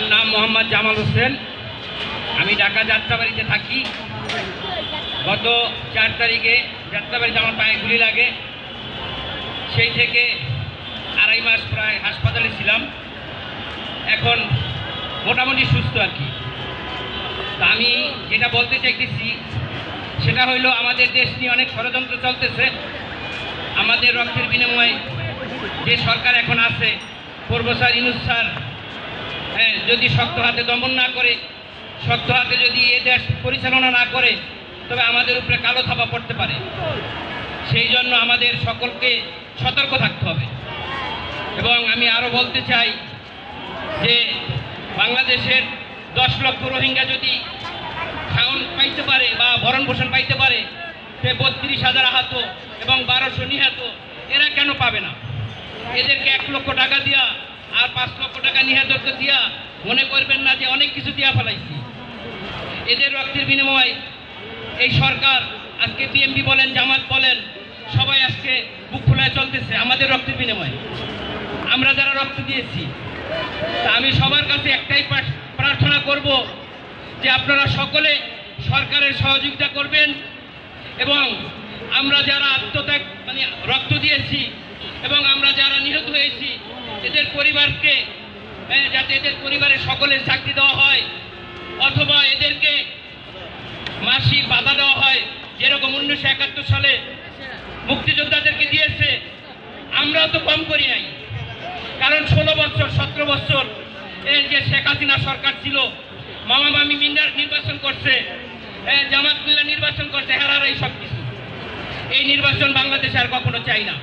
আমার নাম মোহাম্মদ জামাল হোসেন। আমি ঢাকা যাত্রাবাড়িতে থাকি। গত 4 তারিখে যাত্রাবাড়িতে আমার পায়ে গুলি লাগে। সেই থেকে 2.5 মাস প্রায় হাসপাতালে ছিলাম। এখন মোটামুটি সুস্থ আর কি। তা আমি যেটা বলতে চাইতেছি সেটা হইল, আমাদের দেশ নিয়ে অনেক ষড়যন্ত্র চলতেছে। আমাদের রক্তের বিনিময়ে যে সরকার এখন আছে, প্রফেসর ইউনূস স্যার যদি শক্ত হাতে দমন না করে, শক্ত হাতে যদি এ দেশ পরিচালনা না করে, তবে আমাদের উপরে কালো থাবা পড়তে পারে। সেই জন্য আমাদের সকলকে সতর্ক থাকতে হবে। এবং আমি আরও বলতে চাই যে বাংলাদেশের 10 লক্ষ রোহিঙ্গা যদি খাওন পাইতে পারে বা ভরণ পোষণ পাইতে পারে, সে 32,000 আহত এবং 1200 নিহত এরা কেন পাবে না? এদেরকে 1 লক্ষ টাকা দিয়া আর 5 লক্ষ টাকা নিহতকে দিয়া মনে করবেন না যে অনেক কিছু দিয়া ফেলাইছি। এদের রক্তের বিনিময়ে এই সরকার, আজকে বিএনপি বলেন, জামাত বলেন, সবাই আজকে বুক ফুলায় চলতেছে আমাদের রক্তের বিনিময়ে, আমরা যারা রক্ত দিয়েছি। তা আমি সবার কাছে একটাই প্রার্থনা করব যে আপনারা সকলে সরকারের সহযোগিতা করবেন এবং আমরা যারা আত্মত্যাগ রক্ত দিয়েছি এবং আমরা যারা নিহত হয়েছি, এদের পরিবারকে যাতে এদের পরিবারের সকলের চাকরি দেওয়া হয়, অথবা এদেরকে মাসিক ভাতা দেওয়া হয়, যেরকম 1971 সালে মুক্তিযোদ্ধাদেরকে দিয়েছে। আমরাও তো কম করি নাই, কারণ 16 বছর 17 বছর এই যে শেখ হাসিনা সরকার ছিল, মামা মামি মিন্ডার নির্বাচন করছে, জামাত মিল্লা নির্বাচন করছে, হেরার এই সব কিছু। এই নির্বাচন বাংলাদেশে আর কখনো চাই না।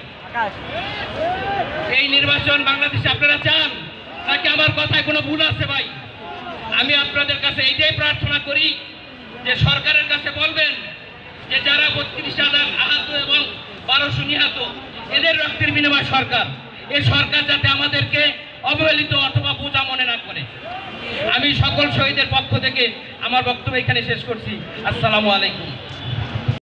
এই নির্বাচন বাংলাদেশে আপনারা চান নাকি আমার কথায় কোনো ভুল আছে? ভাই, আমি আপনাদের কাছে এইটাই প্রার্থনা করি যে সরকারের কাছে বলবেন যে যারা 32,000 আহত এবং 1200 নিহত, এদের রক্তের বিনিময় সরকার, এই সরকার যাতে আমাদেরকে অবহেলিত অথবা বোঝা মনে না করে। আমি সকল শহীদের পক্ষ থেকে আমার বক্তব্য এখানে শেষ করছি। আসসালামু আলাইকুম।